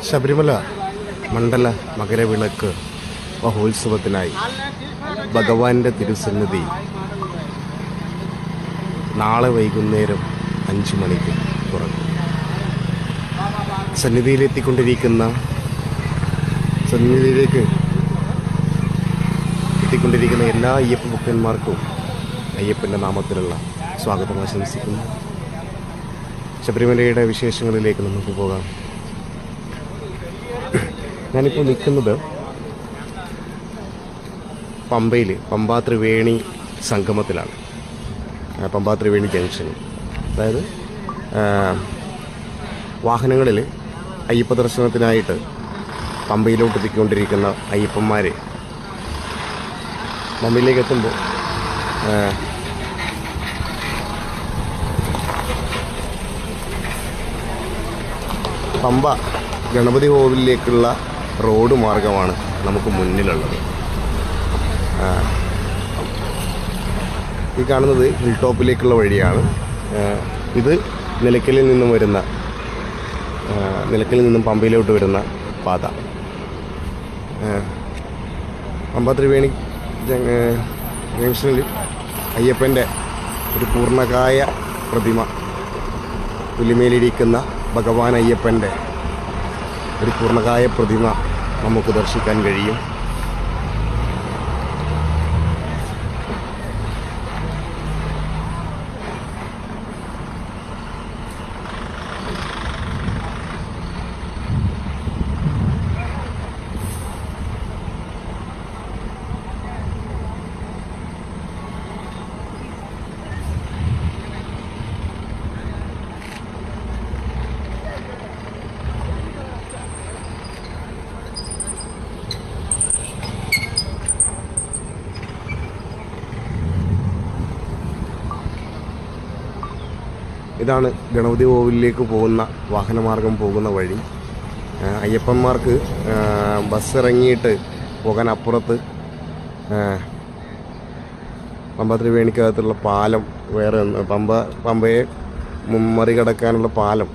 ശബരിമല മണ്ഡല മകരവിളക്ക് മഹോത്സവത്തിനായി ഭഗവാന്റെ തിരുസന്നിധി നാളെ വൈകുന്നേരം 5 മണിക്ക് തുറക്കും. സന്നിധിയിലേക്ക് എത്തിക്കൊണ്ടിരിക്കുന്ന എല്ലാ അയ്യപ്പ ഭക്തന്മാർക്കും അയ്യപ്പൻ്റെ നാമത്തിലുള്ള സ്വാഗതം ആശംസിക്കുന്നു. ശബരിമലയുടെ വിശേഷങ്ങളിലേക്ക് നമുക്ക് പോകാം. ഞാനിപ്പോൾ നിൽക്കുന്നത് പമ്പയിൽ പമ്പാ ത്രിവേണി സംഗമത്തിലാണ്. പമ്പാ ത്രിവേണി ജംഗ്ഷനിൽ, അതായത് വാഹനങ്ങളിൽ അയ്യപ്പ ദർശനത്തിനായിട്ട് പമ്പയിലോട്ട് എത്തിക്കൊണ്ടിരിക്കുന്ന അയ്യപ്പന്മാർ പമ്പയിലേക്ക് എത്തുമ്പോൾ പമ്പ ഗണപതി കോവിലിലേക്കുള്ള റോഡ് മാർഗമാണ് നമുക്ക് മുന്നിലുള്ളത്. ഈ കാണുന്നത് ഹിൽ ടോപ്പിലേക്കുള്ള വഴിയാണ്. ഇത് നിലയ്ക്കലിൽ നിന്നും പമ്പയിലോട്ട് വരുന്ന പാത. പമ്പ ത്രിവേണി ജംഗ്ഷനിൽ അയ്യപ്പൻ്റെ ഒരു പൂർണ്ണകായ പ്രതിമ, പുലിമേലിരിക്കുന്ന ഭഗവാൻ അയ്യപ്പൻ്റെ ഒരു പൂർണ്ണകായ പ്രതിമ നമുക്ക് ദർശിക്കാൻ കഴിയും. ഇതാണ് ഗണപതി കോവിലിലേക്ക് പോകുന്ന വാഹനമാർഗം പോകുന്ന വഴി. അയ്യപ്പന്മാർക്ക് ബസ് ഇറങ്ങിയിട്ട് പോകാൻ അപ്പുറത്ത് പമ്പ ത്രിവേണിക്കകത്തുള്ള പാലം വേറെ പമ്പയെ മറികടക്കാനുള്ള പാലം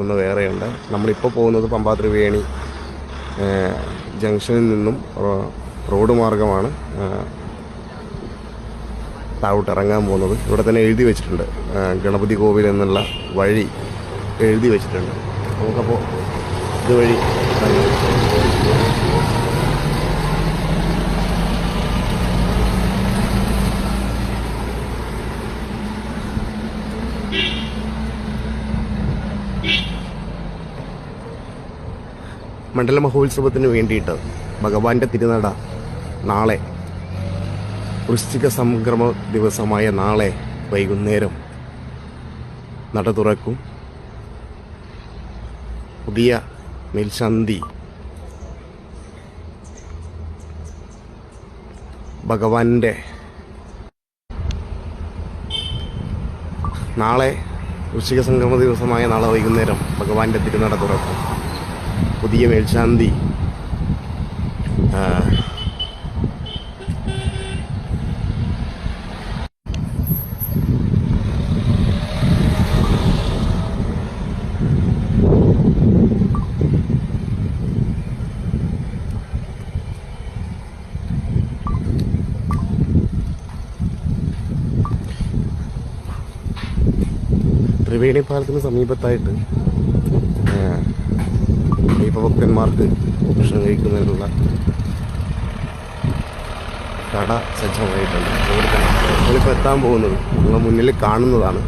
ഒന്ന് വേറെയുണ്ട്. നമ്മളിപ്പോൾ പോകുന്നത് പമ്പ ത്രിവേണി ജംഗ്ഷനിൽ നിന്നും റോഡ് മാർഗമാണ് താഴോട്ട് ഇറങ്ങാൻ പോകുന്നത്. ഇവിടെ തന്നെ എഴുതി വെച്ചിട്ടുണ്ട്, ഗണപതി കോവിൽ എന്നുള്ള വഴി എഴുതി വെച്ചിട്ടുണ്ട്. നമുക്കപ്പോൾ ഇതുവഴി മണ്ഡല മഹോത്സവത്തിന് വേണ്ടിയിട്ട് ഭഗവാന്റെ തിരുനട നാളെ വൃശ്ചിക സംക്രമ ദിവസമായ നാളെ വൈകുന്നേരം നട തുറക്കും. പുതിയ മേൽശാന്തി ഭഗവാന്റെ നാളെ വൃശ്ചിക സംക്രമ ദിവസമായ നാളെ വൈകുന്നേരം ഭഗവാന്റെ തിരുനട തുറക്കും. പുതിയ മേൽശാന്തി ത്രിവേണി പാലത്തിന് സമീപത്തായിട്ട് അയ്യപ്പഭക്തന്മാർക്ക് ഭക്ഷണം കഴിക്കുന്നതിനുള്ള കട സജ്ജമായിട്ടുണ്ട്. നമ്മളിപ്പോൾ എത്താൻ പോകുന്നത് നമ്മളെ മുന്നിൽ കാണുന്നതാണ്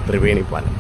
ത്രിവേണി പാലം.